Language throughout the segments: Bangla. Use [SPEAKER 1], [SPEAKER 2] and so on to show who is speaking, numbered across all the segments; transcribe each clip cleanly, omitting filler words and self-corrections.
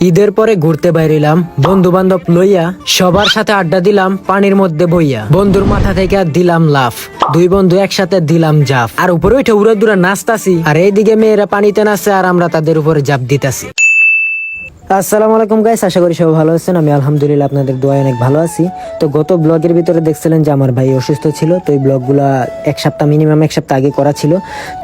[SPEAKER 1] ঈদের পরে ঘুরতে বাইরিলাম বন্ধু বান্ধব লইয়া, সবার সাথে আড্ডা দিলাম পানির মধ্যে বইয়া। বন্ধুর মাথা থেকে দিলাম লাফ, দুই বন্ধু একসাথে দিলাম জাফ, আর উপরে উঠে উড়ে দূরে নাচতাছি, আর এইদিকে মেয়েরা পানিতে নাচছে আর আমরা তাদের উপরে জাপ দিতাছি। আসসালামু আলাইকুম গাইস, আশা করি সবাই ভালো আছেন। আমি আলহামদুলিল্লাহ আপনাদের দোয়ায় অনেক ভালো আছি। তো গত ব্লগের ভিতরে দেখছিলেন যে আমার ভাই অসুস্থ ছিল, তো এই ব্লগগুলা মিনিমাম এক সপ্তাহ আগে করা ছিল।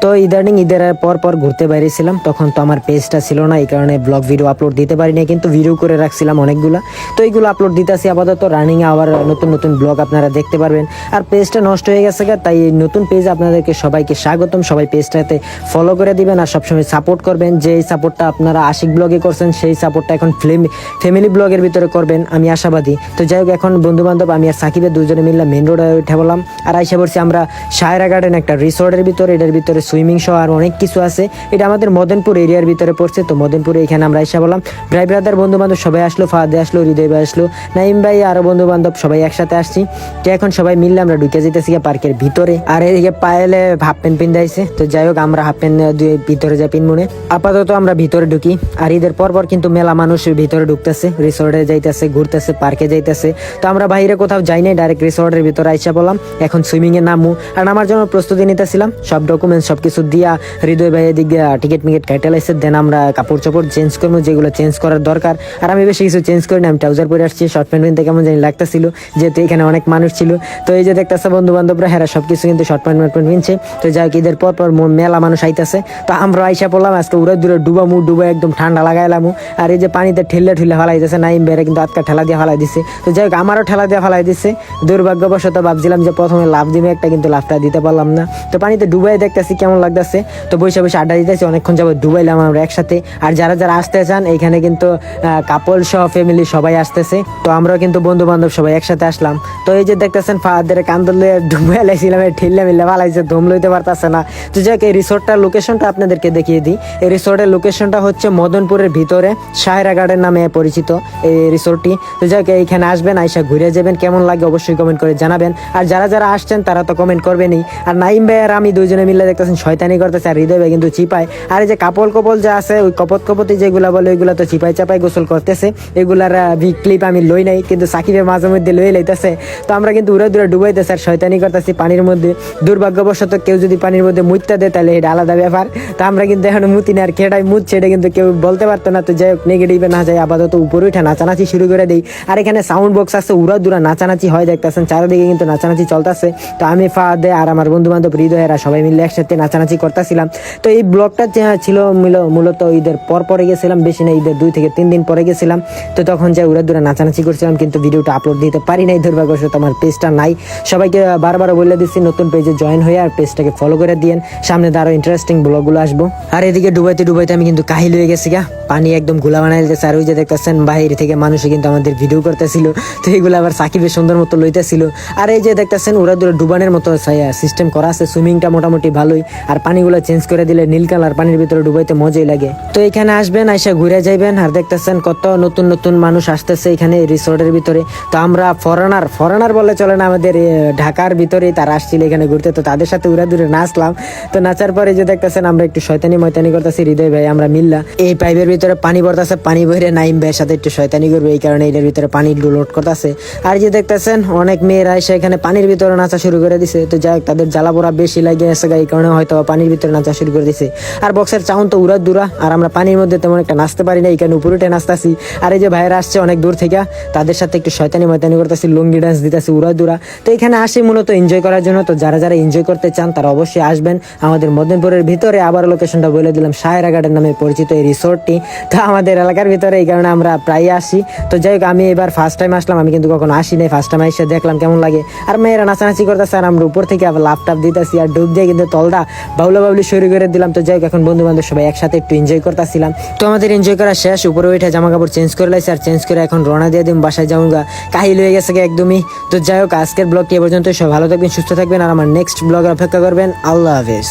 [SPEAKER 1] তো ঈদের পর ঘুরতে বাইরেছিলাম, তখন তো আমার পেজটা ছিল না, এই কারণে ব্লগ ভিডিও আপলোড দিতে পারিনি, কিন্তু ভিডিও করে রাখছিলাম অনেকগুলা। তো এইগুলো আপলোড দিতেছি আপাতত, রানিং আবার নতুন নতুন ব্লগ আপনারা দেখতে পারবেন। আর পেজটা নষ্ট হয়ে গেছে, তাই নতুন পেজ আপনাদেরকে সবাইকে স্বাগতম। সবাই পেজটাতে ফলো করে দিবেন আর সবসময় সাপোর্ট করবেন। যে সাপোর্টটা আপনারা আশিক ব্লগে করছেন, সেই সাপোর্টটা এখন ফ্যামিলি ব্লগের ভিতরে করবেন, আমি আশাবাদী। তো যাই হোক, এখন বন্ধু বান্ধব আমি আর সাকিবের দুজনে মিললে মেন রোডে উঠে বললাম, আর আইসা পড়ছি আমরা সায়রা গার্ডেন, একটা রিসোর্টের ভিতরে। এটার ভিতরে সুইমিং সহ আর অনেক কিছু আছে। এটা আমাদের মদনপুর এরিয়ার ভিতরে পড়ছে। তো মদনপুরে এখানে আমরা আইসা বললাম, ভাই ব্রাদার বন্ধু বান্ধব সবাই আসলো, ফাহাদে আসলো, হৃদয় ভাই আসলো, নাইম ভাই, আরো বন্ধু বান্ধব সবাই একসাথে আসছি। তো এখন সবাই মিললে আমরা ঢুকে যেতেছি পার্কের ভিতরে। আর এদিকে পায়েলে হাফ প্যান্ট পিন্ধাইছে। তো যাই হোক, আমরা হাফ প্যান্ট ভিতরে যাই পিনমুনে। আপাতত আমরা ভিতরে ঢুকি। আর ঈদের পর কিন্তু মেলা মানুষ ভিতরে ঢুকতেছে, রিসোর্টে যাইতেছে, ঘুরতেছে, পার্কে যাইতেছে। তো আমরা বাইরে কোথাও যাই নাই, ডাইরেক্ট রিসোর্টের ভিতরে আইসা বললাম এখন সুইমিং এ নামু। আর নামার জন্য প্রস্তুতি নিতেছিলাম, সব ডকুমেন্টস সবকিছু দিয়া হৃদয় ভাই এদিকে টিকিট কেটে লাইছে। দেন আমরা কাপড় চোপড় চেঞ্জ করবো, যেগুলো চেঞ্জ করার দরকার। আর আমি বেশি কিছু চেঞ্জ করি না, আমি ট্রাউজার পরে আসছি, শর্ট প্যান্ট পিনতে কেমন জানি লাগতেছিল, যেহেতু এখানে অনেক মানুষ ছিল। তো এই যে দেখতেছে বন্ধু বান্ধবরা, হেরা সবকিছু কিন্তু শর্ট প্যান্ট পিনছে। তো যাই হোক, ঈদের পর মেলা মানুষ আইতেছে। তো আমরা আইসা পড়লাম, আজকে উড়ে দূরে ডুবা একদম ঠান্ডা লাগাইলাম। আর এই যে পানিতে ঠেলে ফেলাইতেছে, নাইম বেড়ে কিন্তু আজকে ঠেলা দিয়ে ফেলাই দিচ্ছে। তো যাই হোক, আমারও ঠেলা দিয়ে ফেলাই দিচ্ছে। দুর্ভাগ্যবশত ভাবছিলাম যে প্রথমে লাভ দিবে একটা, কিন্তু লাভটা দিতে পারলাম না। তো পানিতে ডুবাই দেখতেছি কেমন লাগতেছে। তো বসে আড্ডা দিতেছি, অনেকক্ষণ যাবো ডুবাইলাম আমরা একসাথে। আর যারা আসতে চান, এখানে কিন্তু কাপল সহ ফ্যামিলি সবাই আসতেছে। তো আমরাও কিন্তু বন্ধু বান্ধব সবাই একসাথে আসলাম। তো এই যে দেখতেছেন ফাহাদের কান্দলে ডুবাই লাইছিলাম, ঠেললে মিললে ফালাইছে, দম লইতে পারতেছে না। তো যাই হোক, এই রিসোর্টটার লোকেশনটা আপনাদেরকে দেখিয়ে দিই। এই রিসোর্টের লোকেশনটা হচ্ছে মদনপুরের ভিতরে সায়রা গার্ডেন নামে পরিচিত এই রিসোর্টটি। তো যাই হোক, এইখানে আসবেন, আইসা ঘুরে যাবেন, কেমন লাগে অবশ্যই কমেন্ট করে জানাবেন। আর যারা আসছেন তারা তো কমেন্ট করবেনই। আর নাইম ভাই আর আমি দুইজনে মিলে দেখতেছেন শয়তানি করতেছে, আর হৃদয় ভাই কিন্তু চিপায়। আর এই যে কপল যা আছে, ওই কপতি যেগুলা বলে, ওইগুলা তো চিপাই চাপাই গোসল করতেছে। এগুলার ক্লিপ আমি লই নাই, কিন্তু সাকিবের মাঝে মধ্যে লই লাইতেছে। তো আমরা কিন্তু উড়ে দূরে ডুবাইতেছি আর শয়তানি করতেছি পানির মধ্যে। দুর্ভাগ্যবশত কেউ যদি পানির মধ্যে মুততে দেয়, তাহলে এটা আলাদা ব্যাপার। তো আমরা কিন্তু এখন মুতি না, আর খেটাই মুতছে, এটা কিন্তু কেউ বলতে পারতো না। তো যাই হোক, নেগেটিভে না যায়, আপাতত উপরে উঠে নাচানাচি শুরু করে দেই। আর এখানে সাউন্ড বক্স আছে, উড়া দুরা নাচানাচি হয় দেখতেছেন, চারিদিকে কিন্তু নাচানাচি চলতেছে। তো আমি ফাহাদে আর আমার বন্ধু বান্ধব হৃদয়েরা সবাই মিলে একসাথে নাচানাচি করতেছিলাম। তো এই ব্লগটা ছিল মূলত ঈদের পরে গেছিলাম, বেশি না, ঈদের 2 থেকে 3 দিন পরে গেছিলাম। তো তখন যাই উড়া দুরা নাচানাচি করছিলাম, কিন্তু ভিডিওটা আপলোড দিতে পারি নাই, দুর্ভাগ্যবশত আমার পেজটা নাই। সবাইকে বারবার বলে দিচ্ছি নতুন পেজে জয়েন হয়ে আর পেজটাকে ফলো করে দিয়েন, সামনে আরো ইন্টারেস্টিং ব্লগগুলো আসবো। আর এদিকে ডুবাইতে আমি কিন্তু কাহিল হয়ে গেছি গা, পানি একদম ঘোলা বানাই দিতেছে। আর ওই যে দেখতেছেন বাইরে থেকে মানুষে কিন্তু আমাদের ভিডিও করতেছিল। তো এইগুলো আবার সাকিবের সুন্দর মতো লইতেছিল। আর এই যে দেখতেছেন ওরা দূরে ডুবানের মতো সিস্টেম করা আছে, সুইমিংটা মোটামুটি ভালোই। আর পানিগুলো চেঞ্জ করে দিলে নীল কালার পানির ভিতরে ডুবাইতে মজাই লাগে। তো এখানে আসবেন, আইসা ঘুরে যাইবেন। আর দেখতেছেন কত নতুন মানুষ আসতেছে এখানে রিসোর্টের ভিতরে। তো আমরা ফরেনার বলে চলে না, আমাদের ঢাকার ভিতরে তারা আসছিল এখানে ঘুরতে। তো তাদের সাথে উড়া দূরে নাচলাম। তো নাচার পরে যে দেখতেছেন আমরা একটু শয়তানি করতেছি, হৃদয় ভাই আমরা মিললা এই পাইপের ভিতরে পানি পড়তেছে, পানি বইরে নাইম ভাইয়ের সাথে একটু শয়তানি করবে, এই কারণে এটার ভিতরে পানি লোড করতেছে। আর যে দেখতেছেন অনেক মেয়েরা এসে এখানে পানির ভিতরে নাচা শুরু করে দিছে। তো যাই হোক, তাদের জ্বালা পোড়া বেশি লাগে গেছে, এই কারণে হয়তো পানির ভিতরে নাচা শুরু করে দিছে। আর বক্সের চাউন তো উড়া দূরা, আর আমরা পানির মধ্যে তেমন একটা নাচতে পারি না, এই কারণে উপরে উঠে নাচতেছি। আর এই যে ভাইয়েরা আসছে অনেক দূর থেকে, তাদের সাথে একটু শয়তানি করতেছি, লুঙ্গি ডান্স দিতেছি উড়া দূরা। তো এখানে আসি মূলত এনজয় করার জন্য। তো যারা এনজয় করতে চান তারা অবশ্যই আসবেন আমাদের মদনপুরের ভিতরে। আবার লোকেশনটা বলে দিলাম, সায়রা গার্ডেন নামে পরিচিত এই রিসোর্টটি। তো আমাদের এলাকার ভিতরে, এই কারণে আমরা প্রায় আসি। তো যাই হোক, আমি এবার ফার্স্ট টাইম আসলাম, আমি কিন্তু কখনো আসি নাই, ফার্স্ট টাইম এসে দেখলাম কেমন লাগে। আর মেয়েরা নাচানাচি করতেছে, আর আমরা উপর থেকে আবার লাভ টাপ দিতেছি, আর ডুব দিয়ে কিন্তু তলদা বাউলি শুরু করে দিলাম। তো যাই হোক, এখন বন্ধু বান্ধব সবাই একসাথে একটু এনজয় করতেছিলাম। তো আমাদের এনজয় করা শেষ, উপরে উঠে জামা কাপড় চেঞ্জ করে লাইছি, আর চেঞ্জ করে এখন রওনা দিয়ে দিম বাসায় যাবো, কাহিল হয়ে গেছে একদমই। তো যাই হোক, আজকের ব্লগটি এ পর্যন্ত, সব ভালো থাকবেন, সুস্থ থাকবেন, আর আমার নেক্সট ব্লগের অপেক্ষা করবেন। আল্লাহ হাফেজ।